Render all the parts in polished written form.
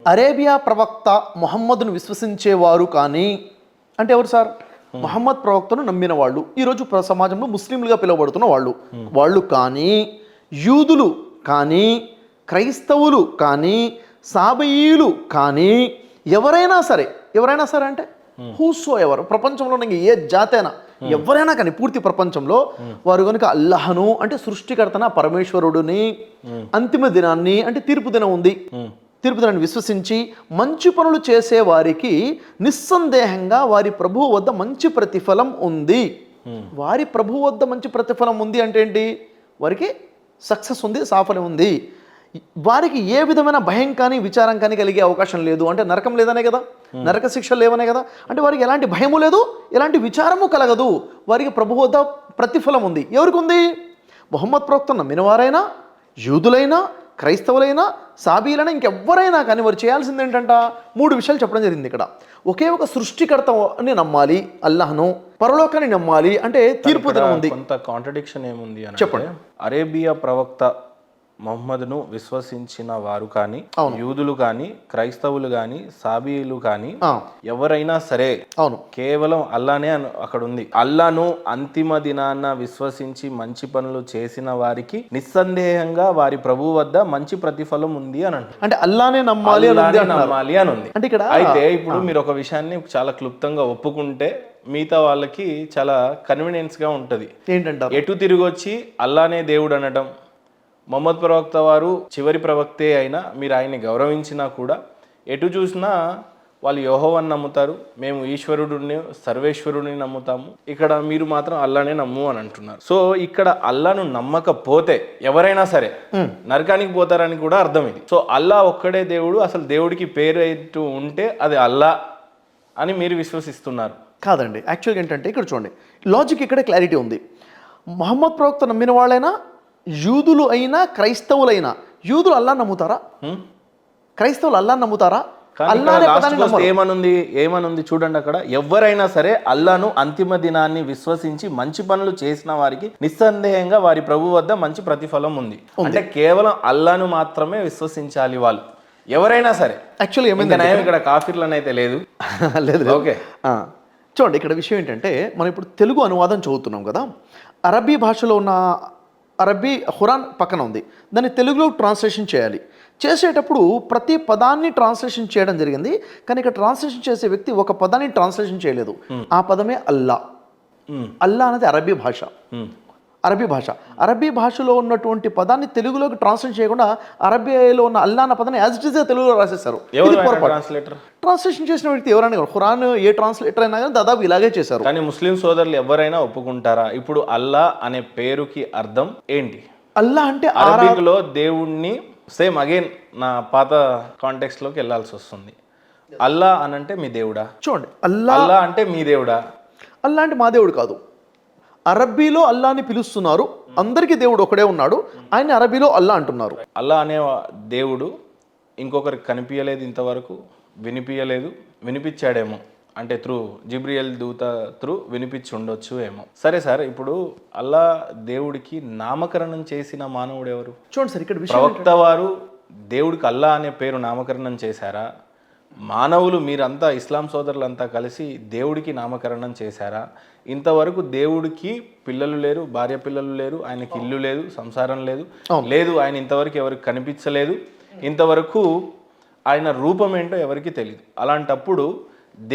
Arabia ప్రవక్త మొహమ్మద్ను విశ్వసించేవారు కానీ అంటే ఎవరు సార్? మొహమ్మద్ ప్రవక్తను నమ్మిన వాళ్ళు, ఈరోజు సమాజంలో ముస్లింలుగా పిలువబడుతున్న వాళ్ళు కానీ, యూదులు కానీ, క్రైస్తవులు కానీ, సాబయీలు కానీ, ఎవరైనా సరే అంటే హూసో ఎవరు ప్రపంచంలో ఏ జాతైనా ఎవరైనా కానీ పూర్తి ప్రపంచంలో వారు కనుక అల్లాహను అంటే సృష్టికర్తన పరమేశ్వరుడిని, అంతిమ దినాన్ని అంటే తీర్పు దినం ఉంది, తీర్పు దినాన్ని విశ్వసించి మంచి పనులు చేసే వారికి నిస్సందేహంగా వారి ప్రభువు వద్ద మంచి ప్రతిఫలం ఉంది. వారి ప్రభువు వద్ద మంచి ప్రతిఫలం ఉంది అంటే ఏంటి? వారికి సక్సెస్ ఉంది, సాఫల్యం ఉంది. వారికి ఏ విధమైన భయం కానీ విచారం కానీ కలిగే అవకాశం లేదు. అంటే నరకం లేదనే కదా, నరక శిక్షలు లేవనే కదా. అంటే వారికి ఎలాంటి భయము లేదు, ఎలాంటి విచారము కలగదు. వారికి ప్రభు వద్ద ప్రతిఫలం ఉంది. ఎవరికి ఉంది? మొహమ్మద్ ప్రవక్త నమ్మిన వారైనా, యూదులైనా, క్రైస్తవులైనా, సాబీలైనా, ఇంకెవ్వరైనా కానీ వారు చేయాల్సింది ఏంటంట? 3 విషయాలు చెప్పడం జరిగింది ఇక్కడ. ఒకే ఒక సృష్టికర్తని నమ్మాలి, అల్లాహ్ను, పరలోకాన్ని నమ్మాలి, అంటే తీర్పు దినం ఉంది. కొంత కాంట్రడిక్షన్ ఏముంది అని చెప్పండి. అరేబియా ప్రవక్త మొహమ్మద్ను విశ్వసించిన వారు కానీ, యూదులు కానీ, క్రైస్తవులు కానీ, సాబీలు కానీ, ఎవరైనా సరే కేవలం అల్లానే అక్కడ ఉంది. అల్లాను అంతిమ దినాన్న విశ్వసించి మంచి పనులు చేసిన వారికి నిస్సందేహంగా వారి ప్రభు వద్ద మంచి ప్రతిఫలం ఉంది అని అంటే అల్లానే నమ్మాలి అని ఉంది. అంటే ఇక్కడ అయితే ఇప్పుడు మీరు ఒక విషయాన్ని చాలా క్లుప్తంగా ఒప్పుకుంటే మిగతా వాళ్ళకి చాలా కన్వీనియన్స్ గా ఉంటది. ఏంటంటే ఎటు తిరిగి వచ్చి అల్లానే దేవుడు అనడం, మొహమ్మద్ ప్రవక్త వారు చివరి ప్రవక్తే అయినా మీరు ఆయన్ని గౌరవించినా కూడా ఎటు చూసినా వాళ్ళు యెహోవాను నమ్ముతారు, మేము ఈశ్వరుడిని సర్వేశ్వరుడిని నమ్ముతాము, ఇక్కడ మీరు మాత్రం అల్లానే నమ్ము అని అంటున్నారు. సో ఇక్కడ అల్లాను నమ్మకపోతే ఎవరైనా సరే నరకానికి పోతారని కూడా అర్థం ఇది. సో అల్లా ఒక్కడే దేవుడు, అసలు దేవుడికి పేరు ఎటు ఉంటే అది అల్లా అని మీరు విశ్వసిస్తున్నారు. కాదండి, యాక్చువల్గా ఏంటంటే ఇక్కడ చూడండి, లాజిక్ ఇక్కడ క్లారిటీ ఉంది. మొహమ్మద్ ప్రవక్త నమ్మిన వాళ్ళైనా, యూదులు అయినా, క్రైస్తవులైనా, యూదులు అల్లా నమ్ముతారా? క్రైస్తవులు అల్లా నమ్ముతారా? ఏమనుంది చూడండి, అక్కడ ఎవరైనా సరే అల్లాను అంతిమ దినాన్ని విశ్వసించి మంచి పనులు చేసిన వారికి నిస్సందేహంగా వారి ప్రభు వద్ద మంచి ప్రతిఫలం ఉంది. అంటే కేవలం అల్లాను మాత్రమే విశ్వసించాలి వాళ్ళు, ఎవరైనా సరే. యాక్చువల్లీ ఏమైంది ఇక్కడ కాఫీర్లను అయితే లేదు. ఓకే, చూడండి ఇక్కడ విషయం ఏంటంటే, మనం ఇప్పుడు తెలుగు అనువాదం చదువుతున్నాం కదా, అరబీ భాషలో ఉన్న అరబీ ఖురాన్ పక్కన ఉంది, దాన్ని తెలుగులో ట్రాన్స్లేషన్ చేయాలి. చేసేటప్పుడు ప్రతి పదాన్ని ట్రాన్స్లేషన్ చేయడం జరిగింది, కానీ ఇక్కడ ట్రాన్స్లేషన్ చేసే వ్యక్తి ఒక పదాన్ని ట్రాన్స్లేషన్ చేయలేదు. ఆ పదమే అల్లా. అల్లా అనేది అరబీ భాష. అరబీ భాషలో ఉన్నటువంటి పదాన్ని తెలుగులోకి ట్రాన్స్లేట్ చేయకుండా అరబీలో ఉన్న అల్లా అన్న పదాన్ని యాజ్ ఇట్ ఈస్ తెలుగులో రాసేశారు. ట్రాన్స్లేషన్ చేసిన వ్యక్తి ఎవరైనా, ఖురాన్ ఏ ట్రాన్స్లేటర్ అయినా కానీ దాదాపు ఇలాగే చేశారు. కానీ ముస్లిం సోదరులు ఎవరైనా ఒప్పుకుంటారా? ఇప్పుడు అల్లా అనే పేరుకి అర్థం ఏంటి? అల్లా అంటే అరబిక్లో దేవుణ్ణి, సేమ్ అగైన్ నా పాత కాంటెక్స్ట్ లోకి వెళ్ళాల్సి వస్తుంది. అల్లా అనంటే మీ దేవుడా? చూడండి, అల్లా అంటే మీ దేవుడా? అల్లా అంటే మా దేవుడు కాదు. అరబీలో అల్లాని పిలుస్తున్నారు, అందరికీ దేవుడు ఒకడే ఉన్నాడు, ఆయన అరబీలో అల్లా అంటున్నారు. అల్లా అనే దేవుడు ఇంకొకరికి కనిపించలేదు, ఇంతవరకు వినిపించలేదు. వినిపించాడేమో, అంటే త్రూ జిబ్రియల్ దూత త్రూ వినిపించి ఉండొచ్చు ఏమో. సరే సార్, ఇప్పుడు అల్లా దేవుడికి నామకరణం చేసిన మానవుడు ఎవరు? చూడండి సార్, ఇక్కడ ప్రవక్త వారు దేవుడికి అల్లా అనే పేరు నామకరణం చేశారా? మానవులు మీరంతా ఇస్లాం సోదరులంతా కలిసి దేవుడికి నామకరణం చేశారా? ఇంతవరకు దేవుడికి పిల్లలు లేరు, భార్య పిల్లలు లేరు, ఆయనకి ఇల్లు లేదు, సంసారం లేదు, ఆయన ఇంతవరకు ఎవరికి కనిపించలేదు, ఇంతవరకు ఆయన రూపం ఏంటో ఎవరికి తెలియదు. అలాంటప్పుడు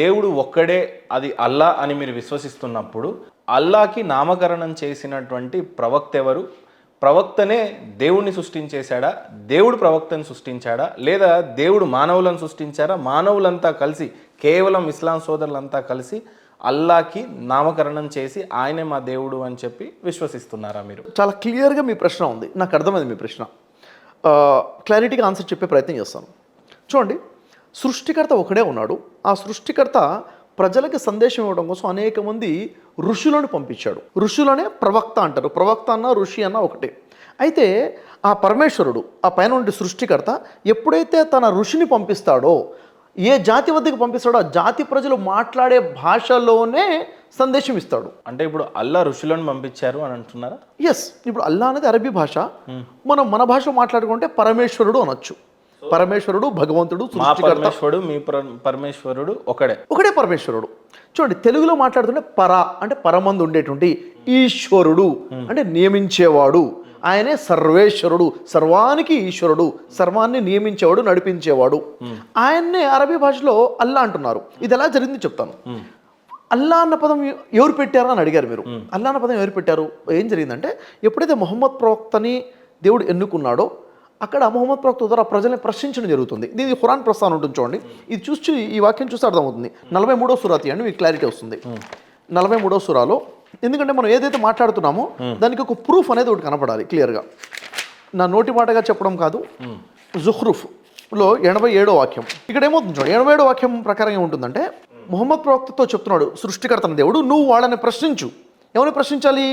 దేవుడు ఒక్కడే, అది అల్లా అని మీరు విశ్వసిస్తున్నప్పుడు అల్లాకి నామకరణం చేసినటువంటి ప్రవక్త ఎవరు? ప్రవక్తనే దేవుణ్ణి సృష్టించేశాడా? దేవుడు ప్రవక్తని సృష్టించాడా? లేదా దేవుడు మానవులను సృష్టించారా? మానవులంతా కలిసి, కేవలం ఇస్లాం సోదరులంతా కలిసి అల్లాకి నామకరణం చేసి ఆయనే మా దేవుడు అని చెప్పి విశ్వసిస్తున్నారా మీరు? చాలా క్లియర్గా మీ ప్రశ్న ఉంది, నాకు అర్థమైంది మీ ప్రశ్న. క్లారిటీగా ఆన్సర్ చెప్పే ప్రయత్నం చేస్తాను. చూడండి, సృష్టికర్త ఒకడే ఉన్నాడు. ఆ సృష్టికర్త ప్రజలకి సందేశం ఇవ్వడం కోసం అనేక మంది ఋషులను పంపించాడు. ఋషులనే ప్రవక్త అంటారు. ప్రవక్త అన్న ఋషి అన్న ఒకటే. అయితే ఆ పరమేశ్వరుడు, ఆ పైన ఉండే సృష్టికర్త ఎప్పుడైతే తన ఋషిని పంపిస్తాడో, ఏ జాతి వద్దకు పంపిస్తాడో ఆ జాతి ప్రజలు మాట్లాడే భాషలోనే సందేశం ఇస్తాడు. అంటే ఇప్పుడు అల్లా ఋషులను పంపించారు అని అంటున్నారా? ఎస్, ఇప్పుడు అల్లా అనేది అరబీ భాష, మనం మన భాషలో మాట్లాడుకుంటే పరమేశ్వరుడు అనొచ్చు. పరమేశ్వరుడు, భగవంతుడు, మా సృష్టికర్త పరమేశ్వరుడు, మీ పరమేశ్వరుడు ఒకడే. ఒకటే పరమేశ్వరుడు. చూడండి, తెలుగులో మాట్లాడుతుంటే అంటే పరమందు ఉండేటువంటి ఈశ్వరుడు అంటే నియమించేవాడు, ఆయనే సర్వేశ్వరుడు, సర్వానికి ఈశ్వరుడు, సర్వాన్ని నియమించేవాడు, నడిపించేవాడు. ఆయన్నే అరబీ భాషలో అల్లా అంటున్నారు. ఇది ఎలా జరిగింది చెప్తాను. అల్లా అన్న పదం ఎవరు పెట్టారు అని అడిగారు మీరు. అల్లా అన్న పదం ఎవరు పెట్టారు? ఏం జరిగిందంటే, ఎప్పుడైతే మొహమ్మద్ ప్రవక్తని దేవుడు ఎన్నుకున్నాడో అక్కడ మొహమ్మద్ ప్రవక్త ద్వారా ప్రజల్ని ప్రశ్నించడం జరుగుతుంది. దీనికి ఖురాన్ ప్రస్తావన ఉంటుంది చూడండి. ఇది చూసి ఈ వాక్యం చూస్తే అర్థమవుతుంది. 43వ సూరా తీయండి, మీకు క్లారిటీ వస్తుంది. 43వ సూరాలో, ఎందుకంటే మనం ఏదైతే మాట్లాడుతున్నామో దానికి ఒక ప్రూఫ్ అనేది ఒకటి కనపడాలి క్లియర్గా. నా నోటి మాటగా చెప్పడం కాదు. జుఖ్రూఫ్లో 87వ వాక్యం. ఇక్కడ ఏమవుతుంది చూడండి. 87వ వాక్యం ప్రకారం ఏముంటుందంటే, మొహమ్మద్ ప్రవక్తతో చెప్తున్నాడు సృష్టికర్తన దేవుడు, నువ్వు వాళ్ళని ప్రశ్నించు. ఎవరిని ప్రశ్నించాలి?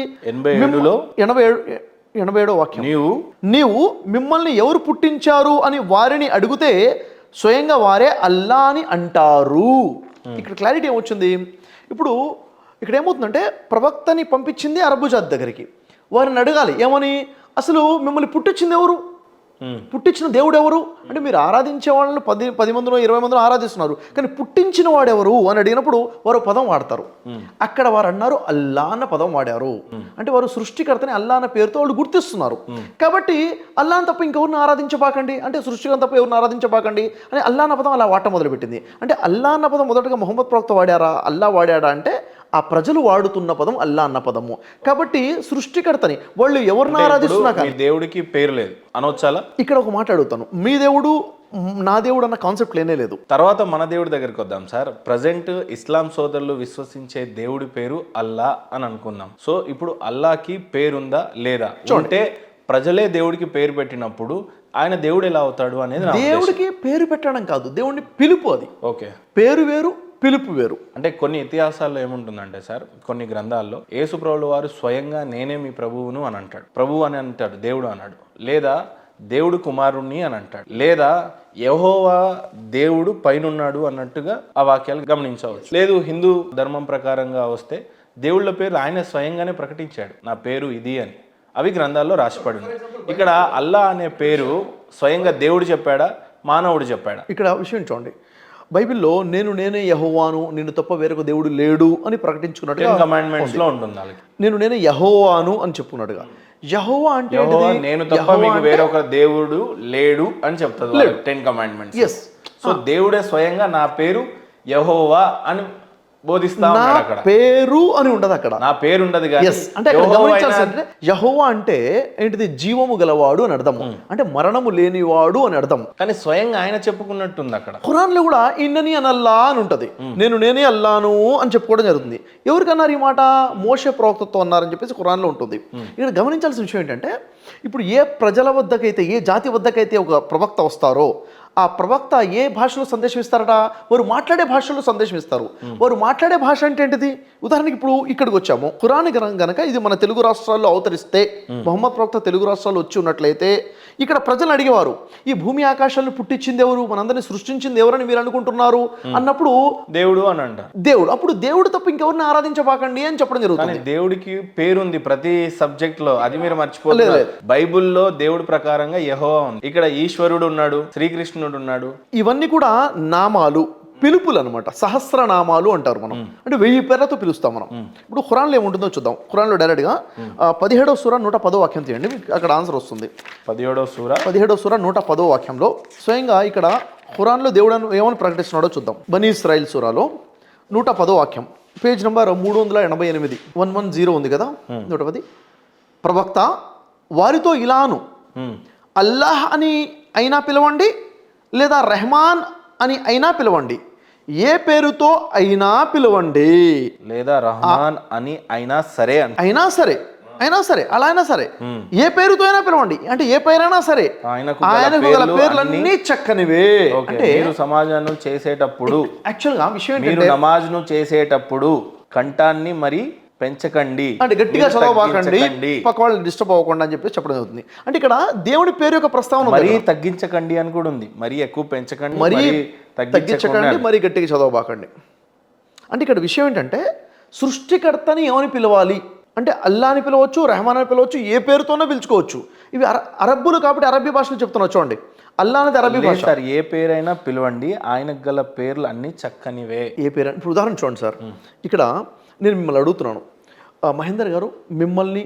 87వ వాక్యం. నీవు మిమ్మల్ని ఎవరు పుట్టించారు అని వారిని అడిగితే స్వయంగా వారే అల్లా అని అంటారు. ఇక్కడ క్లారిటీ ఏమొచ్చింది? ఇప్పుడు ఇక్కడ ఏమవుతుందంటే, ప్రవక్తని పంపించింది అరబు జాతి దగ్గరికి. వారిని అడగాలి ఏమని, అసలు మిమ్మల్ని పుట్టించింది ఎవరు, పుట్టించిన దేవుడు ఎవరు అంటే, మీరు ఆరాధించే వాళ్ళని 10 మందిలో 20 మందిలో ఆరాధిస్తున్నారు, కానీ పుట్టించిన వాడెవరు అని అడిగినప్పుడు వారు పదం వాడతారు. అక్కడ వారు అన్నారు అల్లా అన్న పదం వాడారు. అంటే వారు సృష్టికర్తని అల్లా అన్న పేరుతో వాళ్ళు గుర్తిస్తున్నారు. కాబట్టి అల్లాని తప్ప ఇంకెవరిని ఆరాధించబాకండి, అంటే సృష్టికర్త తప్ప ఎవరిని ఆరాధించబాకండి అని అల్లా అన్న పదం అలా వాడటం మొదలుపెట్టింది. అంటే అల్లా అన్న పదం మొదటగా మొహమ్మద్ ప్రవక్త వాడారా, అల్లా వాడాడా అంటే ఆ ప్రజలు వాడుతున్న పదం అల్లా అన్న పదము. కాబట్టి సృష్టికర్తని వాళ్ళు ఎవరిని ఆరాధిస్తున్నా కానీ దేవుడికి పేరు లేదు అనొచ్చాలా? ఇక్కడ ఒక మాట అడుగుతాను, మీ దేవుడు నా దేవుడు అన్న కాన్సెప్ట్ లేనే లేదు. తర్వాత మన దేవుడి దగ్గరికి వద్దాం సార్. ప్రజెంట్ ఇస్లాం సోదరులు విశ్వసించే దేవుడి పేరు అల్లా అని అనుకున్నాం. సో ఇప్పుడు అల్లాకి పేరుందా లేదా? అంటే ప్రజలే దేవుడికి పేరు పెట్టినప్పుడు ఆయన దేవుడు ఎలా అవుతాడు అనేది దేవుడికి పేరు పెట్టడం కాదు, దేవుడిని పిలుపు. అది ఓకే, పేరు వేరు, పిలుపు వేరు. అంటే కొన్ని ఇతిహాసాల్లో ఏముంటుందంటే సార్, కొన్ని గ్రంథాల్లో యేసు ప్రభువుల వారు స్వయంగా నేనే మీ ప్రభువును అని అంటాడు. ప్రభువు అని అంటాడు, దేవుడు అన్నాడు. లేదా దేవుడు కుమారుణ్ణి అని అంటాడు. లేదా యెహోవా దేవుడు పైనున్నాడు అన్నట్టుగా ఆ వాక్యాలు గమనించవచ్చు. లేదు హిందూ ధర్మం ప్రకారంగా వస్తే దేవుళ్ళ పేరు ఆయన స్వయంగానే ప్రకటించాడు, నా పేరు ఇది అని. అవి గ్రంథాల్లో రాసిపడింది. ఇక్కడ అల్లా అనే పేరు స్వయంగా దేవుడు చెప్పాడా, మానవుడు చెప్పాడా? ఇక్కడ విషయం చూడండి, బైబిల్లో నేనే యెహోవాను, నిన్ను తప్ప వేరొక దేవుడు లేడు అని ప్రకటించుకున్నట్టుగా కమాండ్మెంట్స్ లో ఉంటుంది. నేనే యెహోవాను అని చెప్పుకున్నట్టుగా. యెహోవా అంటే నేను తప్ప మీకు వేరొక దేవుడు లేడు అని చెప్తుంది 10 కమాండ్మెంట్స్. సో దేవుడే స్వయంగా నా పేరు యెహోవా అని బోధిస్తా ఉన్నాడు. అక్కడ పేరు అని ఉండదు, అక్కడ నా పేరు ఉండదు. అంటే గమనించాల్సిందే, యెహోవా అంటే ఏంటిది? జీవము గలవాడు అని అర్థం, అంటే మరణము లేనివాడు అని అర్థం. కానీ స్వయంగా ఆయన చెప్పుకున్నట్టుంది. అక్కడ ఖురాన్ లో కూడా ఇన్నని అనల్లా అని ఉంటది, నేనే అల్లాను అని చెప్పుకోవడం జరుగుతుంది. ఎవరికన్నారు ఈ మాట? మోషే ప్రవక్తతో అన్నారని చెప్పేసి ఖురాన్ లో ఉంటుంది. ఇక్కడ గమనించాల్సిన విషయం ఏంటంటే, ఇప్పుడు ఏ ప్రజల వద్దకైతే, ఏ జాతి వద్దకైతే ఒక ప్రవక్త వస్తారో ఆ ప్రవక్త ఏ భాషలో సందేశం ఇస్తారట? వారు మాట్లాడే భాషలో సందేశం ఇస్తారు. వారు మాట్లాడే భాష అంటే ఏంటిది? ఉదాహరణకి ఇప్పుడు ఇక్కడికి వచ్చాము, ఖురాన్ గనక ఇది మన తెలుగు రాష్ట్రాల్లో అవతరిస్తే, మొహమ్మద్ ప్రవక్త తెలుగు రాష్ట్రాల్లో వచ్చి ఉన్నట్లయితే ఇక్కడ ప్రజలు అడిగేవారు, ఈ భూమి ఆకాశాలను పుట్టించింది ఎవరు, మనందరినీ సృష్టించింది ఎవరని మీరు అనుకుంటున్నారు అన్నప్పుడు దేవుడు అని అంట. దేవుడు, అప్పుడు దేవుడు తప్ప ఇంకెవరిని ఆరాధించబాకండి అని చెప్పడం జరుగుతుంది. దేవుడికి పేరుంది ప్రతి సబ్జెక్ట్ లో, అది మీరు మర్చిపోలేదు. బైబుల్లో దేవుడి ప్రకారంగా యెహోవా ఉంది, ఇక్కడ ఈశ్వరుడు ఉన్నాడు, శ్రీకృష్ణుడు ఉన్నాడు. ఇవన్నీ కూడా నామాలు, పిలుపులు అనమాట, సహస్రనామాలు అంటారు మనం, అంటే 1000 పేర్లతో పిలుస్తాం మనం. ఇప్పుడు ఖురాన్లో ఏముంటుందో చూద్దాం. ఖురాన్లో డైరెక్ట్గా 17వ సూర 110వ వాక్యం తీయండి, మీకు అక్కడ ఆన్సర్ వస్తుంది. 17వ సూర 110వ వాక్యంలో స్వయంగా ఇక్కడ ఖురాన్లో దేవుడు ఏమని ప్రకటిస్తున్నాడో చూద్దాం. బనీ ఇస్రాయిల్ సూరాలో 110వ వాక్యం, పేజ్ నెంబర్ 388, 110 ఉంది కదా, 110. ప్రవక్త వారితో ఇలాను, అల్లాహ్ అని అయినా పిలవండి, లేదా రెహమాన్ అని అయినా పిలవండి, ఏ పేరుతో అయినా పిలవండి, లేదా రహమాన్ అని అయినా సరే, అయినా సరే అలా అయినా సరే, ఏ పేరుతో అయినా పిలవండి, అంటే ఏ పేరైనా సరే, ఆయనకు గల పేర్లన్నీ చక్కనివే. అంటే మీరు సమాజాన్ని చేసేటప్పుడు, యాక్చువల్గా విషయం మీరు నమాజ్ను చేసేటప్పుడు కంఠాన్ని మరి పెంచకండి, అంటే గట్టిగా చదవబాకండి, పక్క వాళ్ళు డిస్టర్బ్ అవ్వకుండా అని చెప్పి చెప్పడం జరుగుతుంది. అంటే ఇక్కడ దేవుడి పేరు యొక్క ప్రస్తావన మరీ తగ్గించకండి అని కూడా ఉంది. మరీ ఎక్కువ పెంచకండి, మరీ తగ్గించకండి, మరీ గట్టిగా చదవబాకండి. అంటే ఇక్కడ విషయం ఏంటంటే, సృష్టికర్తని ఏమని పిలవాలి అంటే అల్లా అని పిలవచ్చు, రెహమాన్ అని పిలవచ్చు, ఏ పేరుతోనో పిలుచుకోవచ్చు. ఇవి అరబ్బులు కాబట్టి అరబ్బీ భాషలో చెప్తున్నా చూడండి. అల్లా అనేది అరబీ భాష. సార్ ఏ పేరైనా పిలవండి, ఆయనకు గల పేర్లు అన్ని చక్కనివే. ఏ పేరు? ఇప్పుడు ఉదాహరణ చూడండి సార్, ఇక్కడ నేను మిమ్మల్ని అడుగుతున్నాను, మహేందర్ గారు, మిమ్మల్ని,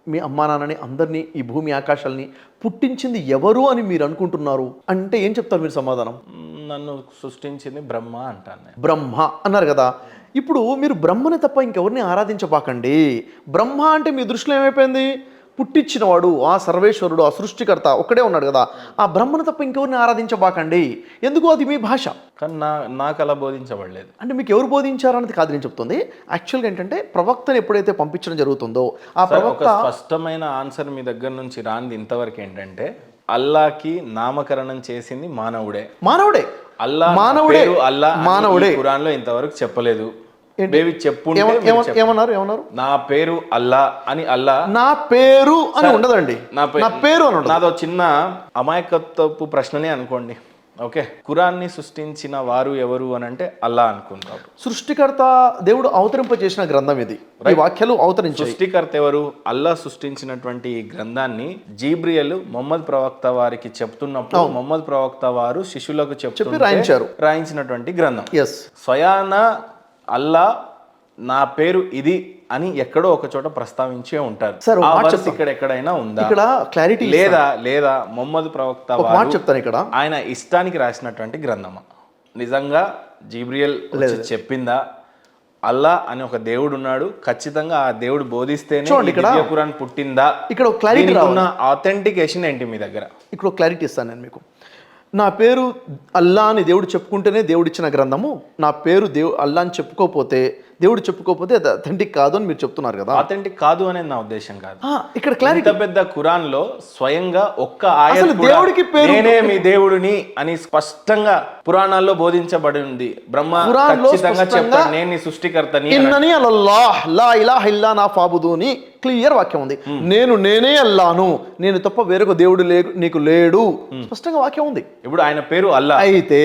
మీ అమ్మా నాన్నని, అందరినీ, ఈ భూమి ఆకాశాలని పుట్టించింది ఎవరు అని మీరు అనుకుంటున్నారు అంటే ఏం చెప్తారు మీరు సమాధానం? నన్ను సృష్టించింది బ్రహ్మ అంటాను నేను. బ్రహ్మ అన్నారు కదా. ఇప్పుడు మీరు బ్రహ్మని తప్ప ఇంకెవరిని ఆరాధించబాకండి. బ్రహ్మ అంటే మీ దృష్టిలో ఏమైపోయింది? పుట్టించినవాడు, ఆ సర్వేశ్వరుడు, ఆ సృష్టికర్త ఒక్కడే ఉన్నాడు కదా. ఆ బ్రహ్మను తప్ప ఇంకెవరిని ఆరాధించబాకండి. ఎందుకు? అది మీ భాష. కానీ నాకు అలా బోధించబడలేదు. అంటే మీకు ఎవరు బోధించారన్నది కాదు నేను చెప్తుంది. యాక్చువల్గా ఏంటంటే ప్రవక్తను ఎప్పుడైతే పంపించడం జరుగుతుందో ఆ ప్రవక్త ఒక స్పష్టమైన ఆన్సర్ మీ దగ్గర నుంచి రాంది ఇంతవరకు ఏంటంటే, అల్లాకి నామకరణం చేసింది మానవుడే. మానవుడే. అల్లా మానవుడే. పేరు అల్లా మానవుడే. ఖురాన్ లో ఇంతవరకు చెప్పలేదు. ఏమన్నారు? నా పేరు అల్లా అని. అల్లా నా పేరు అని ఉండదండి. నా పేరు అని ఉండదు. నాదో చిన్న అమాయకత్వపు ప్రశ్ననే అనుకోండి. ఓకే, ఖురాన్ని సృష్టించిన వారు ఎవరు అని అంటే అల్లా అనుకుంటారు. సృష్టికర్త దేవుడు అవతరింప చేసిన గ్రంథం ఇది. ఈ వాక్యాలు అవతరించాయి. సృష్టికర్త ఎవరు? అల్లా సృష్టించినటువంటి ఈ గ్రంథాన్ని జీబ్రియల్ మొహమ్మద్ ప్రవక్త వారికి చెప్తున్నప్పుడు మొహమ్మద్ ప్రవక్త వారు శిష్యులకు చెప్పి రాయించినటువంటి గ్రంథం. ఎస్. స్వయాన అల్లా నా పేరు ఇది అని ఎక్కడో ఒక చోట ప్రస్తావించే ఉంటారు. ఇక్కడ ఎక్కడైనా ఉందా? ఇక్కడ క్లారిటీ లేదా మొహమ్మద్ ప్రవక్త చెప్తాను ఇక్కడ ఆయన ఇష్టానికి రాసినటువంటి గ్రంథమా? నిజంగా జీబ్రియల్ చెప్పిందా? అల్లా అని ఒక దేవుడు ఉన్నాడు, ఖచ్చితంగా ఆ దేవుడు బోధిస్తేనే దివ్య ఖురాన్ పుట్టిందా? ఇక్కడ క్లారిటీ ఉన్న ఆథెంటికేషన్ ఏంటి మీ దగ్గర? ఇక్కడ క్లారిటీ ఇస్తాను నేను మీకు. నా పేరు అల్లా అని దేవుడు చెప్పుకుంటేనే దేవుడు ఇచ్చిన గ్రంథము. నా పేరు అల్లా అని దేవుడు చెప్పుకోకపోతే అది అథెంటిక్ కాదు అని మీరు చెప్తున్నారు కదా. అథెంటిక్ కాదు అనేది నా ఉద్దేశం కాదు. ఇక్కడ క్లారిటీ. పెద్ద ఖురాన్ లో స్వయంగా ఒక్క ఆయత దేవుడికి పేరు నేనే మీ దేవుడిని అని స్పష్టంగా పురాణాల్లో బోధించబడి ఉంది. బ్రహ్మ ఖచ్చితంగా చెప్తాడు నేను నీ సృష్టికర్తని. లా ఇలాహ ఇల్లా నా ఫాబుదూని క్లియర్ వాక్యం ఉంది. నేనే అల్లాను, నేను తప్ప వేరొక దేవుడు నీకు లేడు, స్పష్టంగా వాక్యం ఉంది. ఇప్పుడు ఆయన పేరు అల్లా. అయితే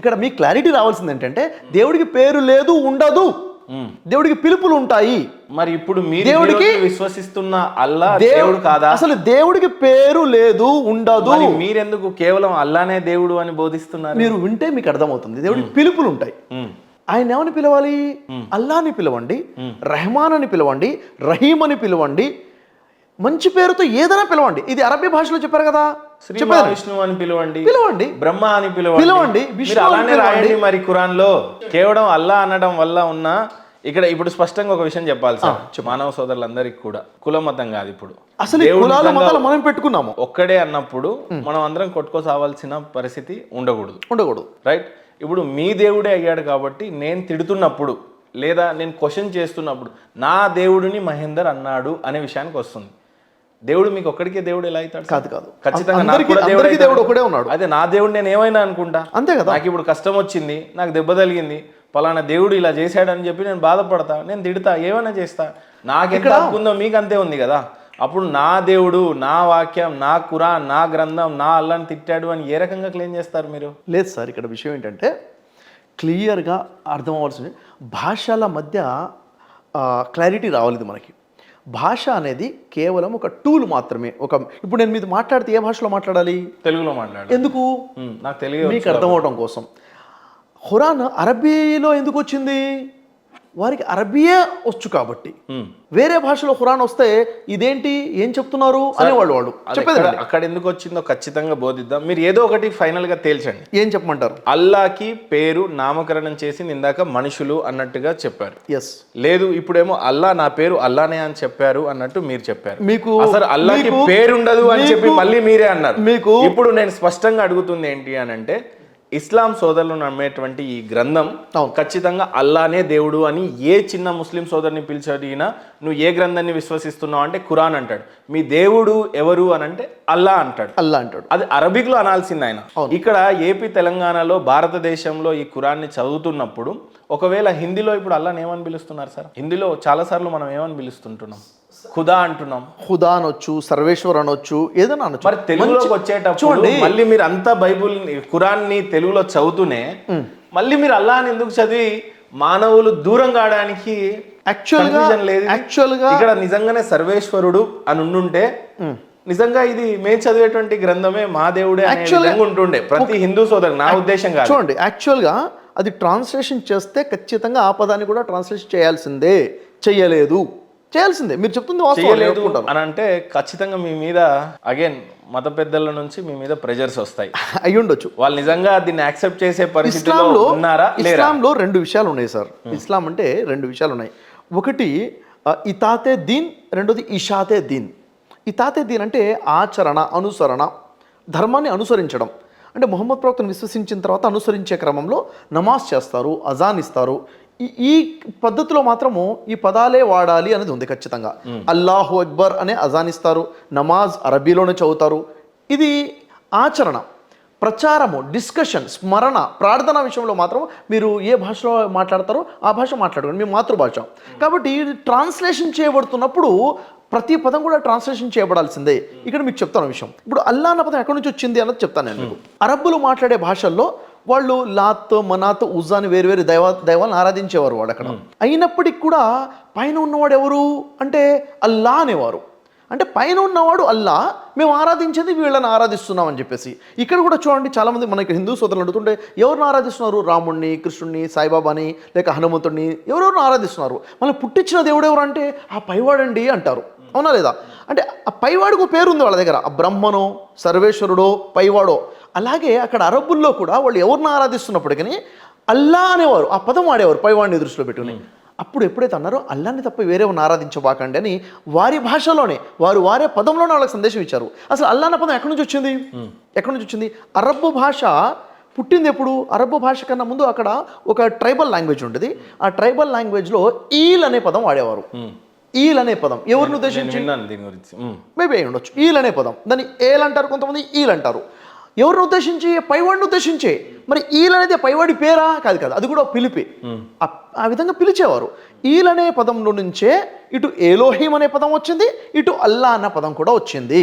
ఇక్కడ మీ క్లారిటీ రావాల్సింది ఏంటంటే దేవుడికి పేరు లేదు, ఉండదు. దేవుడికి పిలుపులు ఉంటాయి. మరి ఇప్పుడు దేవుడికి విశ్వసిస్తున్న అల్లా దేవుడు కాదా? అసలు దేవుడికి పేరు లేదు, ఉండదు. మీరెందుకు కేవలం అల్లానే దేవుడు అని బోధిస్తున్నారు? మీరు వింటే మీకు అర్థమవుతుంది. దేవుడికి పిలుపులు ఉంటాయి. ఆయన ఏమని పిలవాలి? అల్లాని పిలవండి, రెహమాన్ అని పిలవండి, రహీం అని పిలవండి, మంచి పేరుతో ఏదైనా పిలవండి. ఇది అరబీ భాషలో చెప్పారు కదా. విష్ణు అని పిలవండి, బ్రహ్మ అని పిలవండి. అలానే రాయండి. మరి ఖురాన్ లో కేవలం అల్లా అనడం వల్ల ఉన్న ఇక్కడ ఇప్పుడు స్పష్టంగా ఒక విషయం చెప్పాలి సార్, మానవ సోదరులందరికీ కూడా. కుల మతం కాదు ఇప్పుడు. అసలు మనం పెట్టుకున్నాము ఒక్కడే అన్నప్పుడు మనం అందరం కొట్టుకోసావాల్సిన పరిస్థితి ఉండకూడదు. రైట్. ఇప్పుడు మీ దేవుడే అయ్యాడు కాబట్టి నేను తిడుతున్నప్పుడు లేదా నేను క్వశ్చన్ చేస్తున్నప్పుడు నా దేవుడిని మహేందర్ అన్నాడు అనే విషయానికి వస్తుంది. దేవుడు మీకు ఒక్కడికే దేవుడు ఎలా అవుతాడు? కాదు. ఖచ్చితంగా దేవుడు ఒకడే ఉన్నాడు. అదే నా దేవుడు నేను ఏమైనా అనుకుంటా, అంతే కదా. నాకు ఇప్పుడు కష్టం వచ్చింది, నాకు దెబ్బ తగిలింది, పలానా దేవుడు ఇలా చేశాడని చెప్పి నేను బాధపడతా, నేను తిడతా, ఏమైనా చేస్తా. నాకెక్కడ ఉందో మీకు అంతే ఉంది కదా. అప్పుడు నా దేవుడు, నా వాక్యం, నా ఖురాన్, నా గ్రంథం, నా అల్లాని తిట్టాడు అని ఏ రకంగా క్లెయిమ్ చేస్తారు మీరు? లేదు సార్, ఇక్కడ విషయం ఏంటంటే క్లియర్గా అర్థం అవ్వాల్సింది, భాషల మధ్య క్లారిటీ రావాలి మనకి. భాష అనేది కేవలం ఒక టూల్ మాత్రమే. ఇప్పుడు నేను మీతో మాట్లాడితే ఏ భాషలో మాట్లాడాలి? తెలుగులో మాట్లాడాలి. ఎందుకు? నాకు తెలియదు, మీకు అర్థం అవడం కోసం. ఖురాన్ అరబీలో ఎందుకు వచ్చింది? వారికి అరబీయే వచ్చు కాబట్టి. వేరే భాషలో ఖురాన్ వస్తే ఇదేంటి, ఏం చెప్తున్నారు అనేవాళ్ళు. చెప్పేది అక్కడ ఎందుకు వచ్చిందో ఖచ్చితంగా బోధిద్దాం. మీరు ఏదో ఒకటి ఫైనల్ గా తేల్చండి. ఏం చెప్పమంటారు? అల్లాకి పేరు నామకరణం చేసి ఇందాక మనుషులు అన్నట్టుగా చెప్పారు. ఎస్. లేదు ఇప్పుడేమో అల్లా నా పేరు అల్లానే అని చెప్పారు అన్నట్టు మీరు చెప్పారు. మీకు అసలు అల్లాకి పేరు ఉండదు అని చెప్పి మళ్ళీ మీరే అన్నారు. మీకు ఇప్పుడు నేను స్పష్టంగా అడుగుతుంది ఏంటి అని అంటే, ఇస్లాం సోదరులు నమ్మేటువంటి ఈ గ్రంథం ఖచ్చితంగా అల్లానే దేవుడు అని ఏ చిన్న ముస్లిం సోదరుని పిలిచడినా నువ్వు ఏ గ్రంథాన్ని విశ్వసిస్తున్నావు అంటే ఖురాన్ అంటాడు. మీ దేవుడు ఎవరు అని అంటే అల్లా అంటాడు. అది అరబిక్లో అనాల్సింది ఆయన. ఇక్కడ ఏపీ తెలంగాణలో భారతదేశంలో ఈ ఖురాన్ని చదువుతున్నప్పుడు ఒకవేళ హిందీలో ఇప్పుడు అల్లాని ఏమని పిలుస్తున్నారు సార్? హిందీలో చాలా సార్లు మనం ఏమని పిలుస్తుంటున్నాం? ఖుదా అంటున్నాం. ఖుదా అనొచ్చు, సర్వేశ్వర్ అనొచ్చు, ఏదైనా అనొచ్చు. మరి తెలుగులోకి వచ్చేటప్పుడు మళ్ళీ మీరు అంతా బైబుల్ ఖురాన్ని తెలుగులో చదువుతూనే మళ్ళీ మీరు అల్లా అని ఎందుకు చదివి మానవులు దూరం కావడానికి యాక్చువల్గా ఇక్కడ నిజంగానే సర్వేశ్వరుడు అని ఉండుంటే నిజంగా ఇది మేము చదివేటువంటి గ్రంథమే మా దేవుడే అనే విధంగా ఉంటుండే ప్రతి హిందూ సోదరు, నా ఉద్దేశం కాదు. చూడండి, యాక్చువల్గా అది ట్రాన్స్లేషన్ చేస్తే ఖచ్చితంగా ఆ పదాన్ని కూడా ట్రాన్స్లేషన్ చేయాల్సిందే. చేయాల్సిందే. మీరు చెప్తుంది వాస్తవం, చేయలేదు ఒప్పుకుంటాను. అని అంటే ఖచ్చితంగా మీ మీద అగైన్ మత పెద్దల నుంచి మీ మీద ప్రెజర్స్ వస్తాయి. అయి ఉండొచ్చు. వాళ్ళు నిజంగా దీన్ని యాక్సెప్ట్ చేసే పరిస్థితిలో ఇస్లాంలో ఉన్నారా లేరా? ఇస్లాంలో 2 విషయాలు ఉన్నాయి సార్. ఇస్లాం అంటే 2 విషయాలు ఉన్నాయి. ఒకటి ఇతాతే దీన్, రెండోది ఇషాతే దీన్. ఇతాతే దీన్ అంటే ఆచరణ, అనుసరణ, ధర్మాన్ని అనుసరించడం. అంటే ముహమ్మద్ ప్రవక్తను విశ్వసించిన తర్వాత అనుసరించే క్రమంలో నమాజ్ చేస్తారు, అజాన్ ఇస్తారు. ఈ పద్ధతిలో మాత్రము ఈ పదాలే వాడాలి అనేది ఉంది ఖచ్చితంగా. అల్లాహు అక్బర్ అనే అజాన్ ఇస్తారు, నమాజ్ అరబీలోనే చదువుతారు. ఇది ఆచరణ. ప్రచారము, డిస్కషన్, స్మరణ, ప్రార్థన విషయంలో మాత్రం మీరు ఏ భాషలో మాట్లాడతారో ఆ భాష మాట్లాడుకోండి, మీ మాతృభాష. కాబట్టి ట్రాన్స్లేషన్ చేయబడుతున్నప్పుడు ప్రతి పదం కూడా ట్రాన్స్లేషన్ చేయబడాల్సిందే. ఇక్కడ మీకు చెప్తాను విషయం. ఇప్పుడు అల్లా అన్న పదం ఎక్కడి నుంచి వచ్చింది అన్నది చెప్తాను నేను మీకు. అరబ్బులు మాట్లాడే భాషల్లో వాళ్ళు లాత్, మనాత్, ఉజ్జా అని వేరు దైవాలను ఆరాధించేవారు వాడు అక్కడ. అయినప్పటికీ కూడా పైన ఉన్నవాడు ఎవరు అంటే అల్లా అనేవారు. అంటే పైన ఉన్నవాడు అల్లా, మేము ఆరాధించేది వీళ్ళని ఆరాధిస్తున్నాం అని చెప్పేసి. ఇక్కడ కూడా చూడండి, చాలామంది మనకి హిందూ సోదరులు అడుగుతుంటే ఎవరిని ఆరాధిస్తున్నారు? రాముడిని, కృష్ణుడిని, సాయిబాబాని, లేక హనుమంతుడిని, ఎవరెవరిని ఆరాధిస్తున్నారు? మళ్ళీ పుట్టించిన దేవుడు ఎవరు అంటే ఆ పైవాడండి అంటారు. అవునా లేదా? అంటే ఆ పైవాడికి పేరు ఉంది వాళ్ళ దగ్గర, ఆ బ్రహ్మనో, సర్వేశ్వరుడో, పైవాడో. అలాగే అక్కడ అరబ్బుల్లో కూడా వాళ్ళు ఎవరిని ఆరాధిస్తున్నప్పటికీ అల్లా అనేవారు, ఆ పదం వాడేవారు పైవాడిని దృష్టిలో పెట్టుకుని. అప్పుడు ఎప్పుడైతే అన్నారో అల్లాని తప్ప వేరే ఉన్న ఆరాధించబాకండి అని వారి భాషలోనే వారే పదంలోనే వాళ్ళకి సందేశం ఇచ్చారు. అసలు అల్లా అన్న పదం ఎక్కడి నుంచి వచ్చింది? అరబ్బు భాష పుట్టింది ఎప్పుడు? అరబ్బు భాష కన్నా ముందు అక్కడ ఒక ట్రైబల్ లాంగ్వేజ్ ఉంటుంది. ఆ ట్రైబల్ లాంగ్వేజ్లో ఈల్ అనే పదం వాడేవారు. ఈల్ అనే పదం ఎవరిని ఉద్దేశించి? మేబీ అయి ఉండొచ్చు. ఈల్ అనే పదం, దాన్ని ఏల్ అంటారు, కొంతమంది ఈల్ అంటారు. ఎవరిని ఉద్దేశించి? పైవాడిని ఉద్దేశించే. మరి ఈల్ అనేది పైవాడి పేరా? కాదు, అది కూడా పిలిపే. ఆ విధంగా పిలిచేవారు. ఈల్ అనే పదంలో నుంచే ఇటు ఏలోహిం అనే పదం వచ్చింది, ఇటు అల్లా అన్న పదం కూడా వచ్చింది.